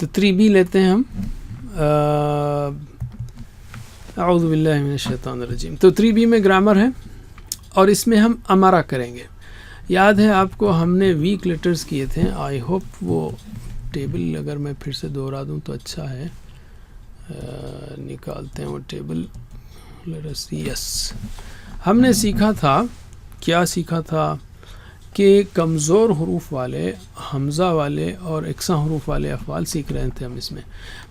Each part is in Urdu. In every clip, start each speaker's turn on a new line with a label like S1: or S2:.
S1: تو 3B لیتے ہیں ہم. اعوذ باللہ من الشیطان الرجیم. تو 3B میں گرامر ہے اور اس میں ہم امارا کریں گے. یاد ہے آپ کو ہم نے ویک لیٹرز کیے تھے. آئی ہوپ وہ ٹیبل اگر میں پھر سے دوہرا دوں تو اچھا ہے. نکالتے ہیں وہ ٹیبل. یس, ہم نے سیکھا تھا, کیا سیکھا تھا کہ کمزور حروف والے, حمزہ والے اور یکساں حروف والے افعال سیکھ رہے تھے ہم. اس میں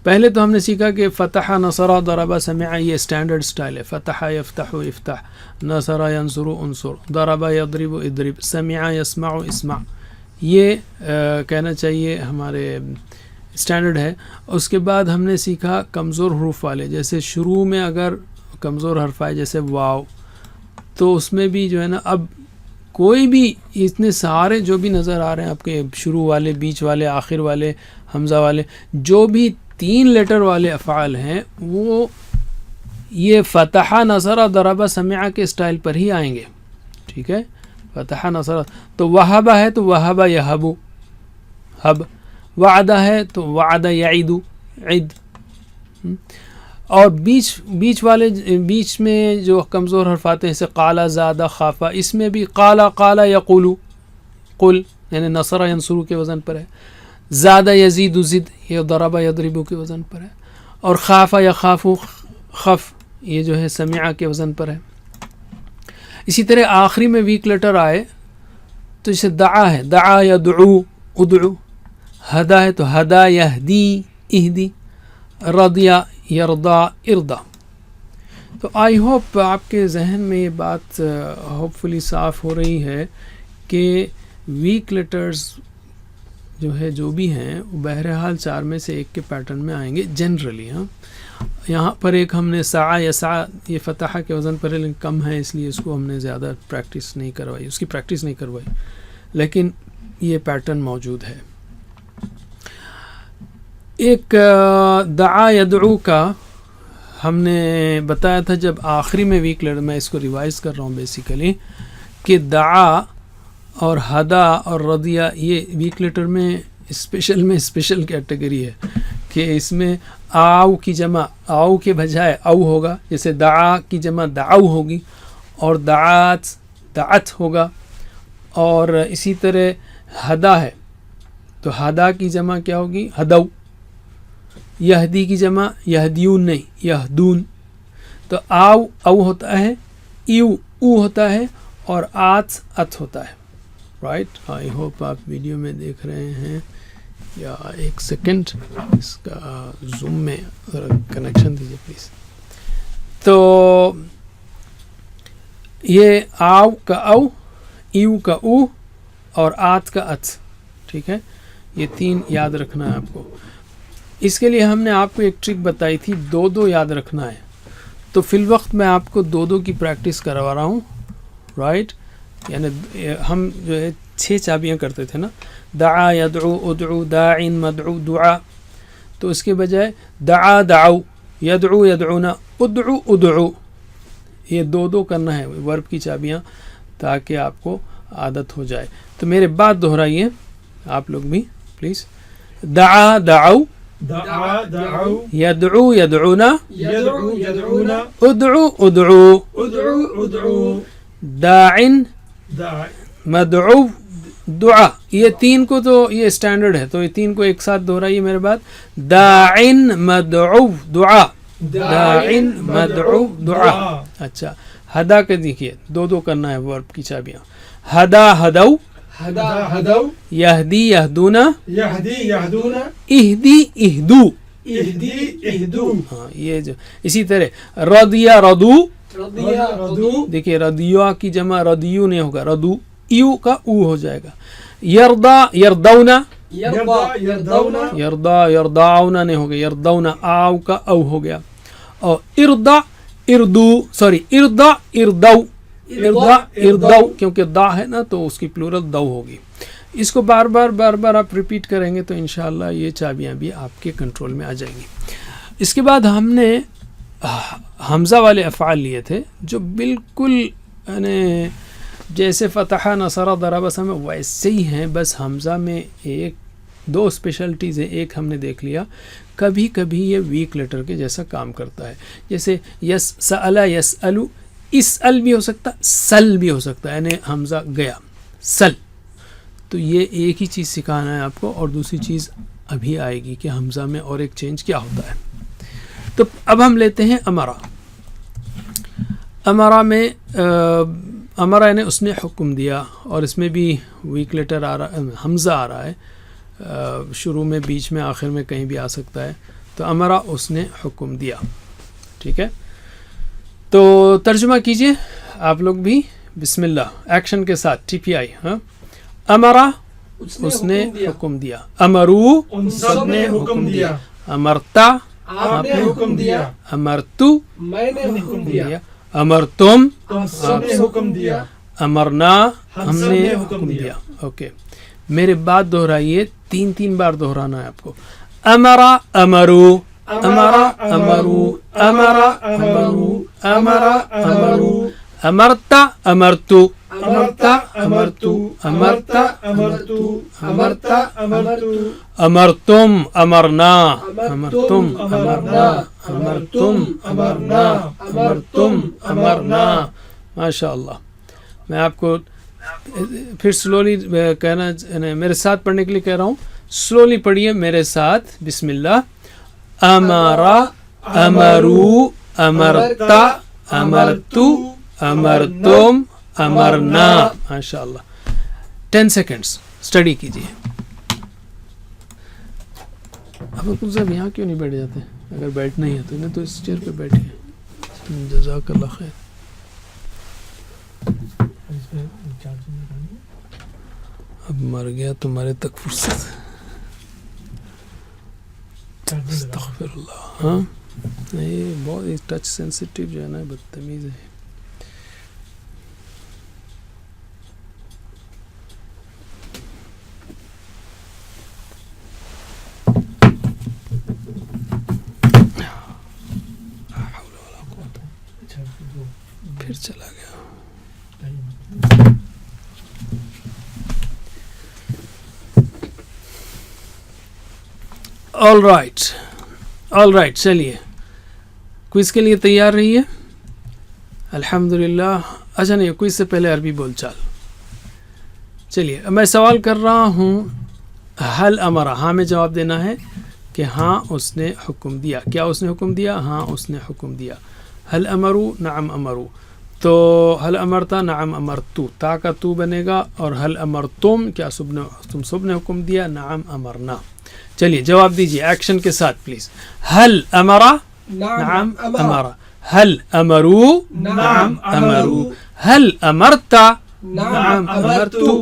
S1: پہلے تو ہم نے سیکھا کہ فتح, نصر, ضرب, سمع, یہ اسٹینڈرڈ سٹائل ہے. فتح یفتح افتح, نصر ینصر انصر, ضرب یضرب اضرب, سمع یسمع اسمع, یہ کہنا چاہیے ہمارے اسٹینڈرڈ ہے. اس کے بعد ہم نے سیکھا کمزور حروف والے, جیسے شروع میں اگر کمزور حرف آئے جیسے واو, تو اس میں بھی جو ہے نا, اب کوئی بھی اتنے سارے جو بھی نظر آ رہے ہیں آپ کے, شروع والے, بیچ والے, آخر والے, حمزہ والے, جو بھی 3 لیٹر والے افعال ہیں وہ یہ فتح, نصر, ضرب, سمع کے اسٹائل پر ہی آئیں گے. ٹھیک ہے, فتح, نصر. تو وہب ہے تو وہب یہب, ہب. وعدہ ہے تو وعد یعید, عد. اور بیچ والے, بیچ میں جو کمزور حرف آتے ہیں جیسے قال, زاد, خاف, اس میں بھی قال یقول, قل یعنی نصر ینصر کے وزن پر ہے. زاد یزید, زد, یہ ضرب یضرب کے وزن پر ہے. اور خاف یخاف, خف, یہ جو ہے سمع کے وزن پر ہے. اسی طرح آخری میں ویک لیٹر آئے تو جیسے دعا ہے, دعا یدعو, ادعو. ہدا ہے تو ہدا یہدی, اہدی. رضیا یرضا, ارضا. تو آئی ہوپ آپ کے ذہن میں یہ بات ہوپ فلی صاف ہو رہی ہے کہ ویک لیٹرز جو ہے جو بھی ہیں وہ بہرحال 4 میں سے ایک کے پیٹرن میں آئیں گے جنرلی. ہاں, یہاں پر ایک ہم نے سعا یسعا, یہ فتح کے وزن پر لیکن کم ہے اس لیے اس کو ہم نے زیادہ پریکٹس نہیں کروائی, اس کی پریکٹس نہیں کروائی, لیکن یہ پیٹرن موجود ہے. ایک دعا یدعو کا ہم نے بتایا تھا جب آخری میں ویک لیٹر, میں اس کو ریوائز کر رہا ہوں بیسیکلی, کہ دعا اور ہدا اور رضیہ یہ ویک لیٹر میں اسپیشل کیٹیگری ہے کہ اس میں آؤ کی جمع آؤ کے بجائے او ہوگا, جیسے دعا کی جمع دعو ہوگی اور دعت ہوگا. اور اسی طرح ہدا ہے تو ہدا کی جمع کیا ہوگی, ہدو. یہدی کی جمع یہدیون نہیں, یہدون. تو آو او ہوتا ہے, ایو او ہوتا ہے, اور ات ہوتا ہے. رائٹ, آئی ہوپ آپ ویڈیو میں دیکھ رہے ہیں, یا ایک سیکنڈ اس کا زوم میں کنیکشن دیجیے پلیز. تو یہ آو کا او, ایو کا او, اور آت کا ات. ٹھیک ہے, یہ 3 یاد رکھنا ہے آپ کو. اس کے لیے ہم نے آپ کو ایک ٹرک بتائی تھی, 2 یاد رکھنا ہے. تو فی الوقت میں آپ کو 2 کی پریکٹس کروا رہا ہوں. رائٹ, یعنی ہم جو ہے 6 چابیاں کرتے تھے نا, دعا یدعو, ادعو, داعن, مدعو, دعا. تو اس کے بجائے دعا دعو, یدعو یدعونا, ادعو ادعو. یہ 2 کرنا ہے ورب کی چابیاں, تاکہ آپ کو عادت ہو جائے. تو میرے بعد دہرائیے آپ لوگ بھی پلیز. دعا دعو,
S2: دعا دعو,
S1: یدعو یدعونا,
S2: یدعو یدعونا,
S1: ادعو ادعو,
S2: ادعو ادعو,
S1: داعن,
S2: داع,
S1: مدعو, دعا. یہ 3 کو تو یہ اسٹینڈرڈ ہے, تو یہ 3 کو ایک ساتھ دہرائیے میرے بعد. داعن مدعو دعا, داعن مدعو دعا. اچھا, ہدا کے دیکھیے 2 کرنا ہے ورب کی چابیاں. ہدا ہدو,
S2: ہدا ہدو,
S1: یہدی یہدونا,
S2: یہدی یہدونا,
S1: اہدی اہدو.
S2: اہدی اہدو.
S1: ہاں, یہ جو اسی طرح رضیہ ردو,
S2: رضیہ ردو,
S1: دیکھیے ردیہ کی جمع ردیو نہیں ہوگا, ردو, ایو کا او ہو جائے گا. یردا یردونا,
S2: یردا یردونا,
S1: یردا یرداؤنا نہیں ہوگا, یردونا, آو کا او ہو گیا. اور اردا اردو, سوری اردا اردو, اردا اردو, کیونکہ دا ہے نا تو اس کی پلورل دو ہوگی. اس کو بار بار آپ ریپیٹ کریں گے تو انشاءاللہ یہ چابیاں بھی آپ کے کنٹرول میں آ جائیں گی. اس کے بعد ہم نے حمزہ والے افعال لیے تھے جو بالکل یعنی جیسے فتح, نصر, ضرب, سمع ویسے ہی ہیں, بس حمزہ میں ایک دو اسپیشلٹیز ہیں. ایک ہم نے دیکھ لیا کبھی کبھی یہ ویک لیٹر کے جیسا کام کرتا ہے, جیسے یس سألا یسألو, اسأل بھی ہو سکتا, سل بھی ہو سکتا ہے, یعنی حمزہ گیا سل. تو یہ ایک ہی چیز سکھانا ہے آپ کو, اور دوسری چیز ابھی آئے گی کہ حمزہ میں اور ایک چینج کیا ہوتا ہے. تو اب ہم لیتے ہیں امرا. امرا میں امرا یعنی اس نے حکم دیا, اور اس میں بھی ویک لیٹر آ رہا, حمزہ آ رہا ہے شروع میں, بیچ میں, آخر میں کہیں بھی آ سکتا ہے. تو امرا اس نے حکم دیا. ٹھیک ہے, تو ترجمہ کیجئے آپ لوگ بھی بسم اللہ ایکشن کے ساتھ. ٹی پی آئی. ہاں, امرا اس نے حکم دیا, امرو
S2: ان سب نے حکم دیا,
S1: امرتا
S2: آپ نے حکم دیا,
S1: امرتو
S2: میں نے حکم دیا,
S1: امرتم
S2: تم سب نے حکم دیا,
S1: امرنا ہم
S2: سب
S1: نے
S2: نے
S1: حکم
S2: حکم
S1: دیا.
S2: دیا.
S1: اوکے, میرے بات دہرائیے, 3 بار دہرانا ہے آپ کو. امرا امرو, امرا امرو, امرا امرو, امرا امرو, امرتا امرتو,
S2: امرتا امرتو, امرتا امرتو, امرتا امرتو,
S1: امرتم امرنا, امرتم امرنا, امرتم امرنا, امرتم امرنا. ماشاء اللہ. میں آپ کو پھر سلولی کہنا, میرے ساتھ پڑھنے کے لیے کہہ رہا ہوں, سلولی پڑھیے میرے ساتھ بسم اللہ. امرا امرو, امرتا امرتو, امرتم امرنا. ماشاء اللہ. 10 سیکنڈز اسٹڈی کیجیے. اب کچھ صاحب یہاں کیوں نہیں بیٹھ جاتے؟ اگر بیٹھنا ہی ہے تو انہیں تو اس چیئر پہ بیٹھے. جزاک اللہ خیر. اب مر گیا تمہارے تک فرصت. استغفر اللہ. ہاں نہیں, بہت ٹچ سینسیٹیو جو ہے نا, بدتمیز ہے. پھر چلا گیا. آل رائٹ, چلیے کوئز کے لیے تیار رہیے. الحمدللہ. اچھا نہیں, کوئز سے پہلے عربی بول چال. چلیے میں سوال کر رہا ہوں, حل امرا, ہاں میں جواب دینا ہے کہ ہاں اس نے حکم دیا. کیا اس نے حکم دیا؟ ہاں اس نے حکم دیا. حل امرو, نعم امرو. تو حل امرتا, نعم امرتو, تا کا تو بنے گا. اور حل امرتم, کیا تم سب نے حکم دیا؟ نعم امرنا. چلیے جواب دیجیے ایکشن کے ساتھ پلیز. حل امرا, نعم امرا. حل امرو, نعم امرو. حل امرتا, نعم امرتو.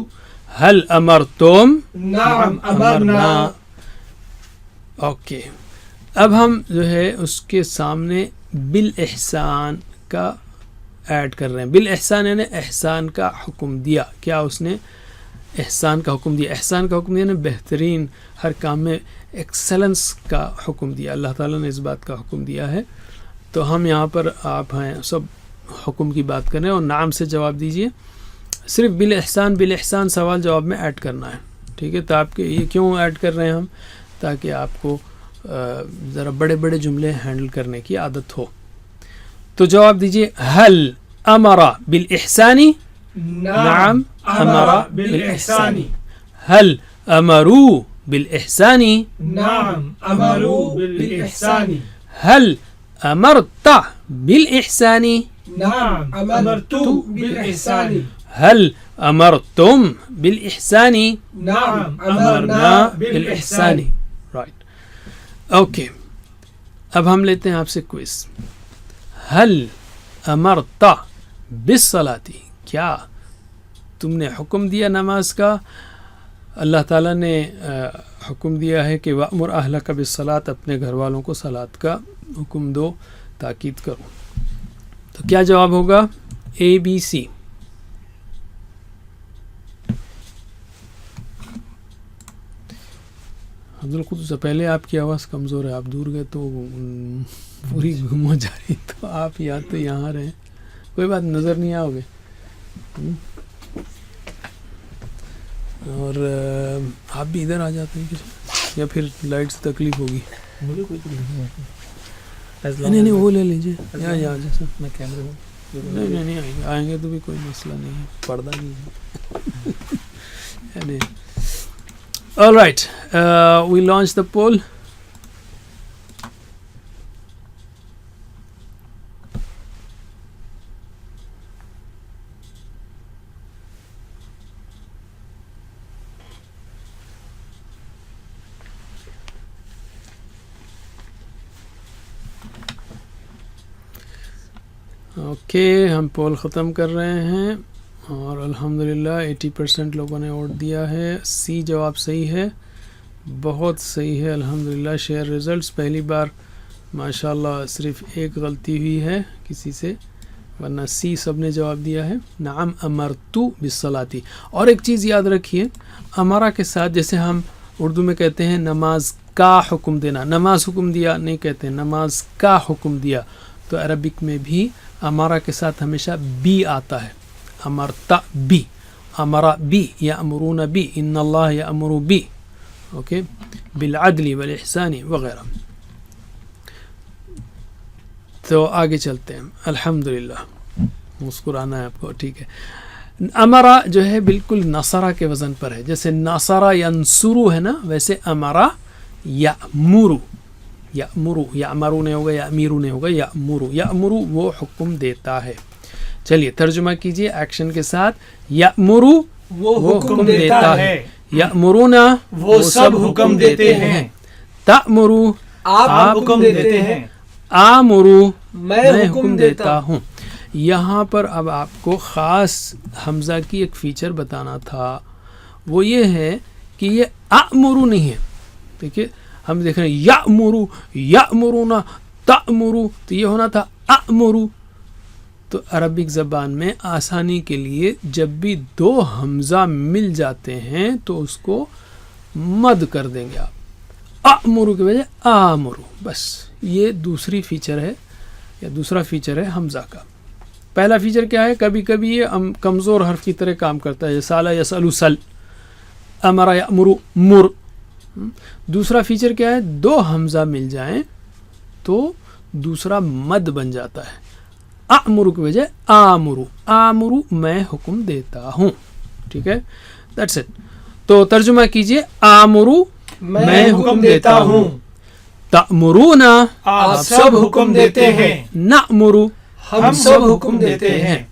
S1: حل امرتم,
S2: نعم امرنا.
S1: اوکے, اب ہم جو ہے اس کے سامنے بالاحسان کا ایڈ کر رہے ہیں. بالاحسان یعنی احسان کا حکم دیا. کیا اس نے احسان کا حکم دیا؟ احسان کا حکم دیا یعنی بہترین, ہر کام میں ایکسلنس کا حکم دیا. اللہ تعالیٰ نے اس بات کا حکم دیا ہے. تو ہم یہاں پر آپ ہیں سب حکم کی بات کر رہے ہیں, اور نعم سے جواب دیجئے. صرف بالاحسان سوال جواب میں ایڈ کرنا ہے. ٹھیک ہے, تو آپ کے یہ کیوں ایڈ کر رہے ہیں ہم؟ تاکہ آپ کو ذرا بڑے بڑے جملے ہینڈل کرنے کی عادت ہو. تو جواب دیجئے. حل امرا بالاحسانی, نعم امرا بالاحسانی. حل امرو بالاحسانی,
S2: نعم امروا بالاحسان.
S1: حل امرت بالاحسانی,
S2: نعم امرت بالاحسان.
S1: حل امرتم بالاحسانی,
S2: نعم
S1: امرنا
S2: امرنا
S1: بالاحسانی.
S2: بالاحسان.
S1: رائٹ. اوکے, اب ہم لیتے ہیں آپ سے کوئز. حل امرت بالصلاۃ, کیا تم نے حکم دیا نماز کا؟ اللہ تعالیٰ نے حکم دیا ہے کہ وَأْمُرْ أَهْلَكَ بِالصَّلَاةِ, اپنے گھر والوں کو صلاۃ کا حکم دو, تاکید کرو. تو کیا جواب ہوگا؟ اے بی سی. عبدالقدس سے پہلے آپ کی آواز کمزور ہے, آپ دور گئے تو پوری گم ہو جا رہی, تو آپ یا تو یہاں رہیں, کوئی بات نظر نہیں آؤ گے. اور آپ بھی ادھر آ جاتے ہیں. یا پھر لائٹ سے تکلیف ہوگی؟
S2: مجھے کوئی تکلیف نہیں ہوتی.
S1: نہیں وہ لے لیجیے یہاں جیسا.
S2: میں کیمرے میں
S1: نہیں آئیں گے تو بھی کوئی مسئلہ نہیں ہے, پردہ نہیں ہے. All right, we launch the poll. Okay, ہم پول ختم کر رہے ہیں اور الحمدللہ 80% لوگوں نے ووٹ دیا ہے. سی جواب صحیح ہے, بہت صحیح ہے الحمدللہ. شیئر ریزلٹس پہلی بار ماشاءاللہ صرف ایک غلطی ہوئی ہے کسی سے, ورنہ سی سب نے جواب دیا ہے. نعم امرتو بالصلاۃ. اور ایک چیز یاد رکھیے, امرا کے ساتھ جیسے ہم اردو میں کہتے ہیں نماز کا حکم دینا, نماز حکم دیا نہیں کہتے, نماز کا حکم دیا. تو عربک میں بھی امارا کے ساتھ ہمیشہ بی آتا ہے. امرتا بی, امرا بی, یامرون بی, ان اللہ یامر بی, اوکے, بالعدل والاحسان وغیرہ. تو آگے چلتے ہیں. الحمدللہ, مسکرانا ہے آپ کو, ٹھیک ہے. امرا جو ہے بالکل نصرہ کے وزن پر ہے. جیسے نصرہ ینصرو ہے نا, ویسے امرا یامرو, یامرو, یامرو نہیں ہوگا, یامیرو نہیں ہوگا, یامرو. یامرو وہ حکم دیتا ہے. چلیے ترجمہ کیجئے ایکشن کے ساتھ. یامرو وہ حکم دیتا ہے, یامرونا
S2: وہ سب حکم دیتے ہیں,
S1: تأمرو
S2: آپ حکم دیتے ہیں,
S1: آمرو
S2: میں حکم دیتا
S1: ہوں. یہاں پر اب آپ کو خاص حمزہ کی ایک فیچر بتانا تھا, وہ یہ ہے کہ یہ امرو نہیں ہے. دیکھیے ہم دیکھ رہے ہیں یامرو, یامرونا, تأمرو, تو یہ ہونا تھا امرو. تو عربک زبان میں آسانی کے لیے جب بھی دو حمزہ مل جاتے ہیں تو اس کو مد کر دیں گے آپ, امرو کی وجہ آمرو. بس یہ دوسری فیچر ہے یا دوسرا فیچر ہے حمزہ کا. پہلا فیچر کیا ہے, کبھی کبھی یہ کمزور حرف کی طرح کام کرتا ہے, سالا یسألو سل, امرا یامرو مر. دوسرا فیچر کیا ہے, دو حمزہ مل جائیں تو دوسرا مد بن جاتا ہے. امرو کی وجہ آمرو, آمرو میں حکم دیتا ہوں. ٹھیک ہے, دیٹس اٹ. تو ترجمہ کیجئے, آمرو
S2: میں حکم دیتا ہوں,
S1: تأمرونا
S2: آپ سب حکم دیتے ہیں,
S1: نأمرو
S2: ہم سب حکم دیتے ہیں.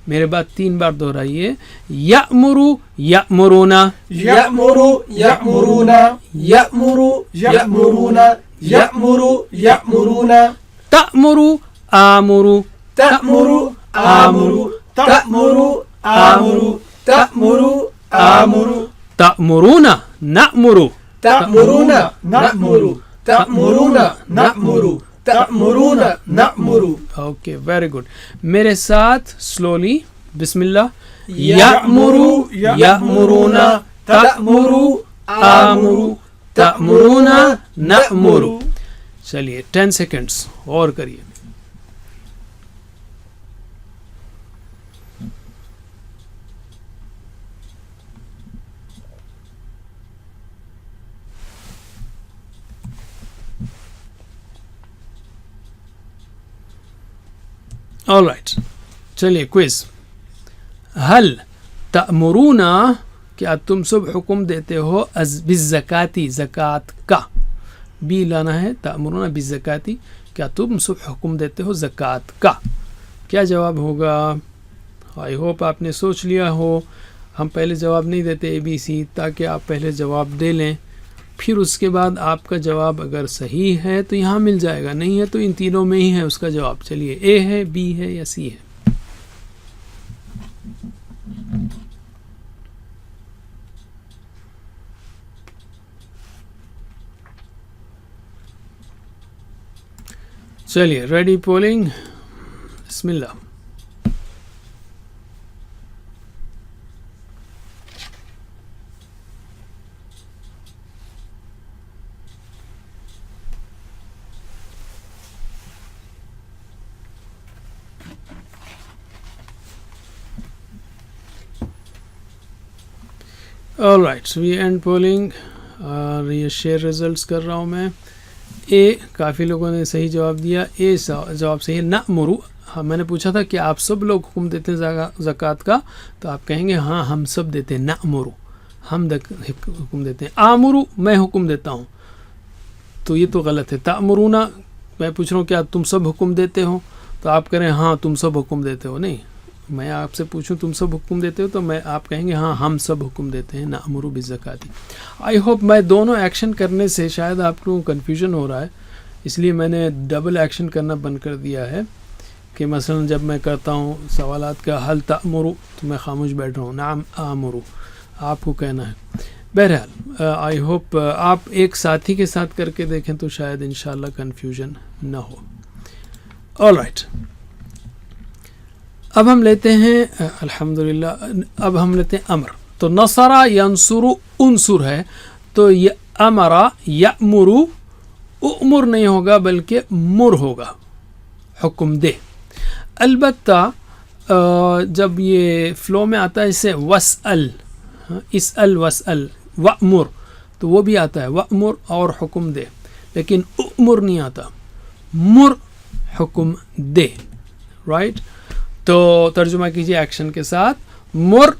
S1: میرے بات 3 بار دہرائیے. یأمرو یأمرونا,
S2: یأمرو یأمرونا, یأمرو یأمرونا, یأمرو یأمرونا,
S1: تأمرو آمرو,
S2: تأمرو آمرو, تأمرو آمرو, تأمرو آمرو,
S1: تأمرونا نأمرو,
S2: تأمرونا نأمرو, تأمرونا نأمرو, تأمرونا نأمرو.
S1: Okay, very good. میرے ساتھ سلولی, بسم اللہ.
S2: یأمرو یأمرونا, تأمرو آمرو,
S1: تأمرونا نأمرو. چلیے 10 سیکنڈس اور کریے. آل رائٹ, چلیے کوئز. حل تأمرونا, کیا تم سب حکم دیتے ہو, بالزکاتی, زکوٰۃ کا, بھی لانا ہے, تأمرونا بالزکاتی, کیا تم سب حکم دیتے ہو زکوٰۃ کا. کیا جواب ہوگا؟ آئی ہوپ آپ نے سوچ لیا ہو. ہم پہلے جواب نہیں دیتے اے بی سی, تاکہ آپ پہلے جواب دے لیں, پھر اس کے بعد آپ کا جواب اگر صحیح ہے تو یہاں مل جائے گا, نہیں ہے تو ان تینوں میں ہی ہے اس کا جواب. چلیے, اے ہے, بی ہے یا سی ہے؟ چلیے, ریڈی پولنگ, بسم اللہ. All right, so we end polling. اور یہ شیئر ریزلٹس کر رہا ہوں میں. اے کافی لوگوں نے صحیح جواب دیا. اے جواب صحیح ہے. نأمرو، میں نے پوچھا تھا کہ آپ سب لوگ حکم دیتے ہیں زکوٰۃ کا، تو آپ کہیں گے ہاں ہم سب دیتے ہیں. نأمرو ہم حکم دیتے ہیں. آمرو میں حکم دیتا ہوں، تو یہ تو غلط ہے. تأمرونا میں پوچھ رہا ہوں کیا تم سب حکم دیتے ہو، تو آپ کہہ رہے ہیں ہاں تم سب حکم دیتے ہو. نہیں، میں آپ سے پوچھوں تم سب حکم دیتے ہو تو میں آپ کہیں گے ہاں ہم سب حکم دیتے ہیں. نأمرو بالزکاۃ. آئی ہوپ میں دونوں ایکشن کرنے سے شاید آپ کو کنفیوژن ہو رہا ہے، اس لیے میں نے ڈبل ایکشن کرنا بند کر دیا ہے کہ مثلا جب میں کرتا ہوں سوالات کا حل تأمرو تو میں خاموش بیٹھ رہا ہوں. نعم آمرو آپ کو کہنا ہے. بہرحال آئی ہوپ آپ ایک ساتھی کے ساتھ کر کے دیکھیں تو شاید انشاءاللہ کنفیوژن نہ ہو. آل رائٹ، اب ہم لیتے ہیں الحمدللہ، اب ہم لیتے ہیں امر. تو نصرا ینصرو انصر ہے، تو یہ امرا یأمرو، امر نہیں ہوگا بلکہ مر ہوگا، حکم دے. البتہ جب یہ فلو میں آتا ہے اسے وسأل، اسأل وسأل، وأمر تو وہ بھی آتا ہے وأمر اور حکم دے، لیکن امر نہیں آتا، مر حکم دے. رائٹ، تو ترجمہ کیجئے ایکشن کے ساتھ. مر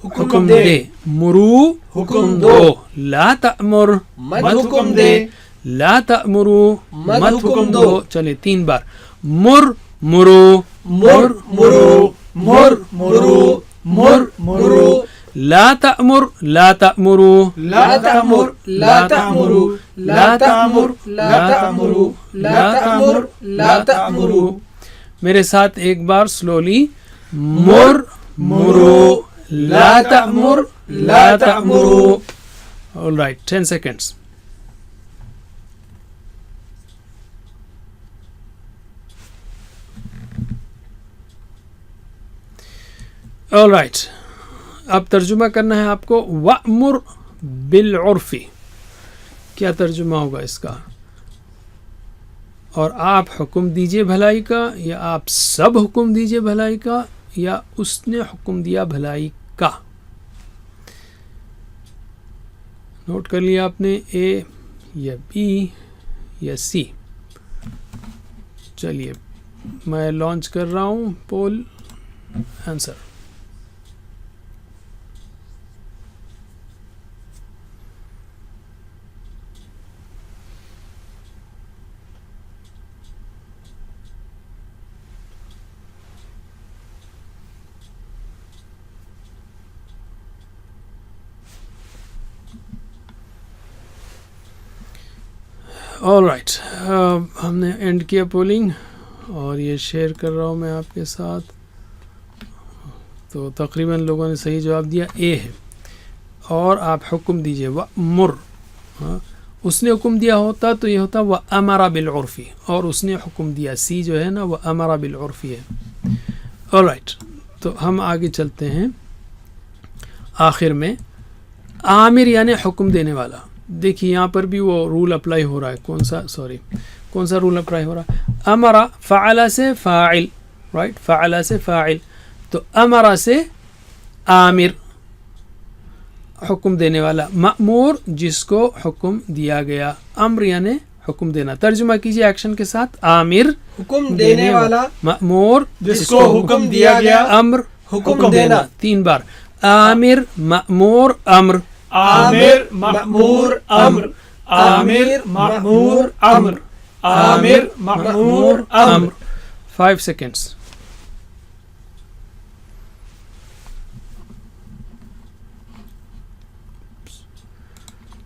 S1: حکم دے، مرو
S2: حکم
S1: دو، لا تأمر
S2: مت حکم دے،
S1: لا تأمرو
S2: مت حکم دو.
S1: چلے 3 بار. مر مرو،
S2: مر مرو، مر مرو، مر مرو،
S1: لا تأمر لا تأمرو،
S2: لا تأمر، لا تأمرو، لا تأمر، لا تأمرو، لا تأمر، لا تأمرو.
S1: میرے ساتھ ایک بار سلولی. مر مرو، لا تأمر لا تأمرو. All right, 10 seconds. All right, اب ترجمہ کرنا ہے آپ کو. وَأْمُرْ بِالْعُرْفِ، کیا ترجمہ ہوگا اس کا؟ اور آپ حکم دیجئے بھلائی کا، یا آپ سب حکم دیجئے بھلائی کا، یا اس نے حکم دیا بھلائی کا. نوٹ کر لیا آپ نے، اے یا بی یا سی. چلیے میں لانچ کر رہا ہوں پول آنسر. آل رائٹ، ہم نے اینڈ کیا پولنگ اور یہ شیئر کر رہا ہوں میں آپ کے ساتھ. تو تقریباً لوگوں نے صحیح جواب دیا اے ہے. اور آپ حکم دیجئے وَأْمُرْ، اس نے حکم دیا ہوتا تو یہ ہوتا وَأَمَرَ بِالْعُرْفِ، اور اس نے حکم دیا سی جو ہے نا وَأَمَرَ بِالْعُرْفِ ہے. آل رائٹ، تو ہم آگے چلتے ہیں. آخر میں عامر یعنی حکم دینے والا. دیکھیے یہاں پر بھی وہ رول اپلائی ہو رہا ہے. کون سا رول اپلائی ہو رہا ہے؟ امرا فعل سے فاعل، رائٹ، فعل سے فاعل، تو امرا سے عامر حکم دینے والا، مأمور جس کو حکم دیا گیا، امر یعنی حکم دینا. ترجمہ کیجئے ایکشن کے ساتھ. عامر
S2: حکم دینے والا،
S1: مأمور
S2: جس کو حکم دیا گیا،
S1: امر
S2: حکم دینا.
S1: 3 بار. عامر مأمور امر،
S2: عامر مأمور امر، عامر مأمور امر، عامر مأمور امر.
S1: 5 seconds.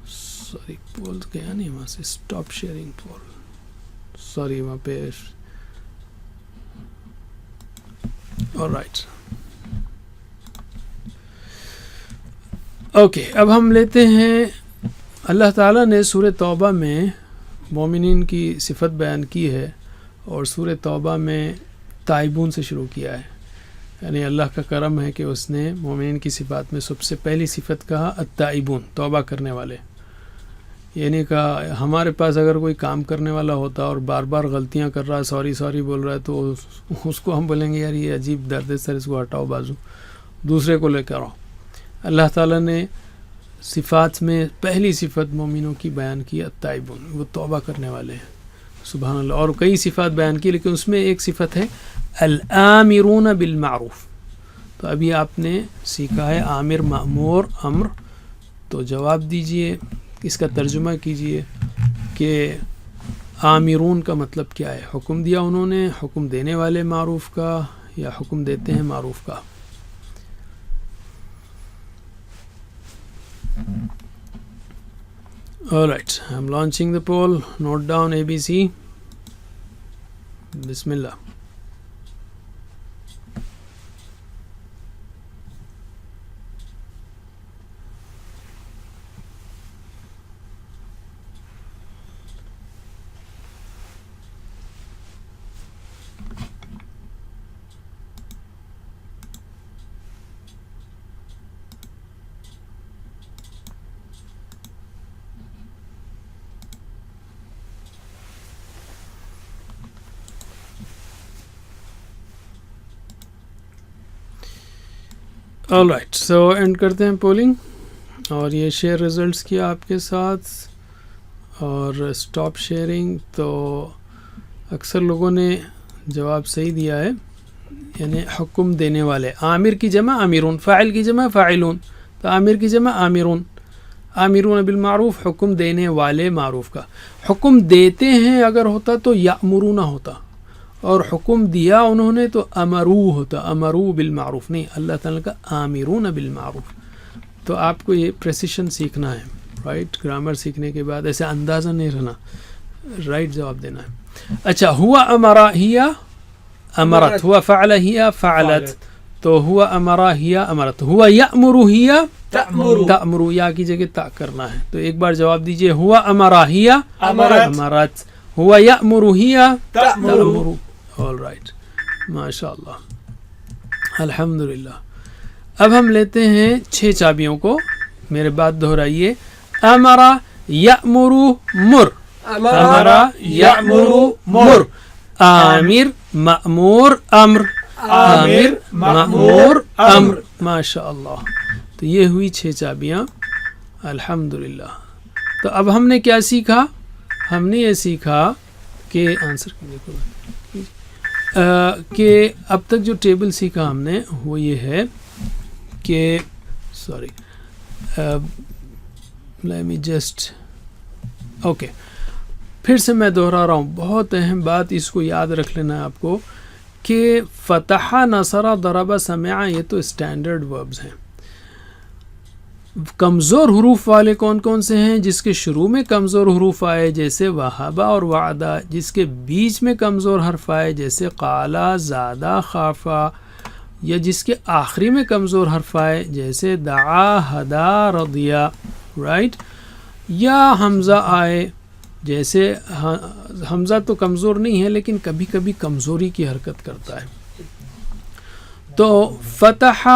S1: سوری پول گیا نہیں وہاں سے. اسٹاپ شیئرنگ پول. سوری وہاں پہ. All right, okay. اب ہم لیتے ہیں، اللہ تعالیٰ نے سورہ توبہ میں مومنین کی صفت بیان کی ہے، اور سورہ توبہ میں تائبون سے شروع کیا ہے. یعنی اللہ کا کرم ہے کہ اس نے مومنین کی صفات میں سب سے پہلی صفت کہا التائبون، توبہ کرنے والے. یعنی کہا ہمارے پاس اگر کوئی کام کرنے والا ہوتا اور بار بار غلطیاں کر رہا ہے، سوری بول رہا ہے، تو اس کو ہم بولیں گے یار یہ عجیب درد ہے سر، اس کو ہٹاؤ بازو، دوسرے کو لے کر آؤ. اللہ تعالیٰ نے صفات میں پہلی صفت مومنوں کی بیان کی التائبون، وہ توبہ کرنے والے ہیں، سبحان اللہ. اور کئی صفات بیان کی لیکن اس میں ایک صفت ہے الآمرون بالمعروف. تو ابھی آپ نے سیکھا ہے عامر، مأمور، امر. تو جواب دیجئے، اس کا ترجمہ کیجئے کہ آمرون کا مطلب کیا ہے. حکم دیا انہوں نے، حکم دینے والے معروف کا یا حکم دیتے ہیں معروف کا. Alright, I'm launching the poll. Note down ABC. Bismillah. All right, so and کرتے ہیں پولنگ، اور یہ شیئر ریزلٹس کیا آپ کے ساتھ اور اسٹاپ شیئرنگ. تو اکثر لوگوں نے جواب صحیح دیا ہے، یعنی حکم دینے والے. عامر کی جمع عامرون، فاعل کی جمع فاعلون. تو عامر کی جمع عامرون، عامرون بالمعروف، حکم دینے والے معروف کا. حکم دیتے ہیں اگر ہوتا تو یأمرون ہوتا، اور حکم دیا انہوں نے تو امرو ہوتا، امرو بالمعروف نہیں، اللہ تعالیٰ کا آمرون بالمعروف. تو آپ کو یہ پریسیشن سیکھنا ہے، رائٹ. گرامر سیکھنے کے بعد ایسے اندازہ نہیں رہنا، رائٹ جواب دینا ہے. اچھا، ہوا امرا ہیا امرت، ہوا فعل ہیا فعلت. تو ہوا امرا ہیا امرت، ہوا یأمر ہیا تأمر، یا کی جگہ تا کرنا ہے. تو ایک بار جواب دیجئے، ہوا امرا ہیا امرت، ہوا یأمر ہیا تأمر. آل رائٹ، ماشاء اللہ، الحمدللہ. اب ہم لیتے ہیں 6 چابیوں کو، میرے بات دہرائیے. امرا یأمر مر، امرا یأمر مر، عامر مأمور امر، عامر مأمور امر. ماشاء اللہ. تو یہ ہوئی 6 چابیاں، الحمدللہ. تو اب ہم نے کیا سیکھا؟ ہم نے یہ سیکھا کہ آنسر کہ اب تک جو ٹیبل سیکھا ہم نے وہ یہ ہے کہ sorry let me just okay, پھر سے میں دہرا رہا ہوں، بہت اہم بات، اس کو یاد رکھ لینا ہے آپ کو، کہ فتح، نصر، ضرب، سمع، یہ تو اسٹینڈرڈ وربز ہیں. کمزور حروف والے کون کون سے ہیں؟ جس کے شروع میں کمزور حروف آئے جیسے وہابہ اور وعدہ، جس کے بیچ میں کمزور حرف آئے جیسے قالا، زادہ، خافا، یا جس کے آخری میں کمزور حرف آئے جیسے دعا، ہدا، رضیا، رائٹ. یا حمزہ آئے جیسے حمزہ تو کمزور نہیں ہے لیکن کبھی کبھی کمزوری کی حرکت کرتا ہے. تو فتح،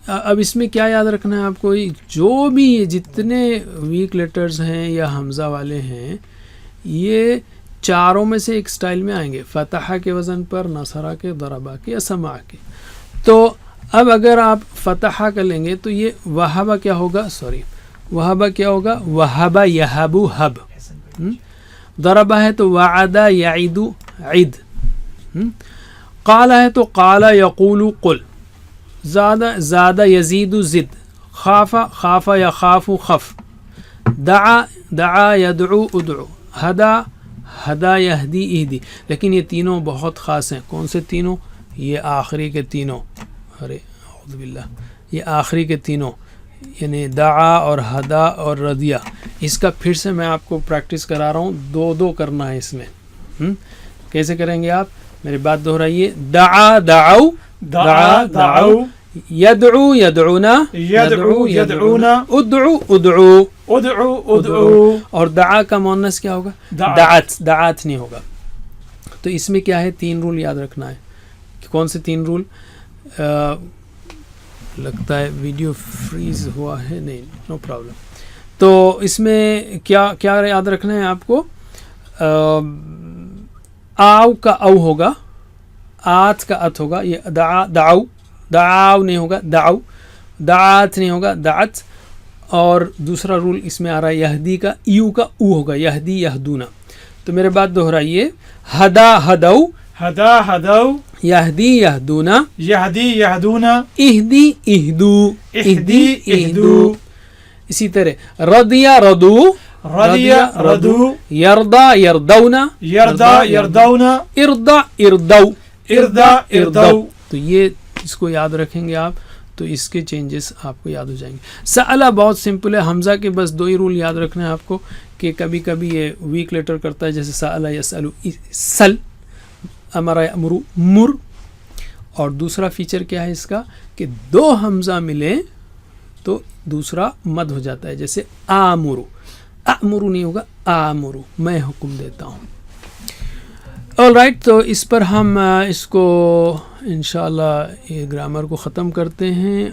S1: اب اس میں کیا یاد رکھنا ہے آپ کو؟ جو بھی جتنے ویک لیٹرز ہیں یا حمزہ والے ہیں، یہ چاروں میں سے ایک سٹائل میں آئیں گے، فتح کے وزن پر، نصرہ کے، ضربہ کے یا سمع کے. تو اب اگر آپ فتح کا لیں گے تو یہ وہابہ کیا ہوگا؟ سوری، وہابہ کیا ہوگا؟ وہابہ یہابو حب. ضربہ ہے تو وعدہ یعیدو عید. قالا ہے تو قالا یقولو قل. زادہ یزید زد. خاف یخاف خف. دعا یدعو ادعو. ہدا یہدی اہدی. لیکن یہ تینوں بہت خاص ہیں. کون سے تینوں؟ یہ آخری کے تینوں، ارے اعوذ باللہ، یہ آخری کے تینوں، یعنی دعا اور ہدا اور رضیہ. اس کا پھر سے میں آپ کو پریکٹس کرا رہا ہوں، 2 کرنا ہے اس میں. کیسے کریں گے آپ؟ میری بات دہرائیے. دعا دعو، دعا دعو، یدعو یدعونا، یدعو یدعونا، ادعو ادعو، ادعو ادعو. اور دعا کا مؤنث کیا ہوگا؟ دعت. دعات نہیں ہوگا. تو اس میں کیا ہے؟ 3 رول یاد رکھنا ہے. کون سے 3 رول؟ لگتا ہے ویڈیو فریز ہوا ہے، نہیں، نو پرابلم. تو اس میں کیا یاد رکھنا ہے آپ کو؟ آو کا او ہوگا، آت کا ات ہوگا. یہ دعا دعو، دعاو نہیں ہوگا، دعو. دعات نہیں ہوگا، دعت. اور دوسرا رول اس میں آ رہا ہے یہدی کا، یو کا او ہوگا، یہدی یہدونا. تو میرے بات دہرائیے، ہدا ہدو،
S2: ہدا ہدو،
S1: یہدی یہدونا،
S2: یہدی یہدونا،
S1: اہدی اہدو،
S2: اہدی اہدو.
S1: اسی طرح ردیا ردو،
S2: رضی ردو،
S1: یردا یردونا،
S2: یردا یردونا،
S1: اردا اردو،
S2: اردا اردو.
S1: تو یہ اس کو یاد رکھیں گے آپ تو اس کے چینجز آپ کو یاد ہو جائیں گے. سألہ بہت سمپل ہے، حمزہ کے بس 2 ہی رول یاد رکھنا ہے آپ کو کہ کبھی کبھی یہ ویک لیٹر کرتا ہے، جیسے سألہ یسألو سل، امر یامرو مر. اور دوسرا فیچر کیا ہے اس کا کہ 2 حمزہ ملے تو دوسرا مد ہو جاتا ہے، جیسے آمرو، امرو نہیں ہوگا، آمرو، میں حکم دیتا ہوں. آل رائٹ، تو اس پر ہم اس کو انشاءاللہ یہ گرامر کو ختم کرتے ہیں.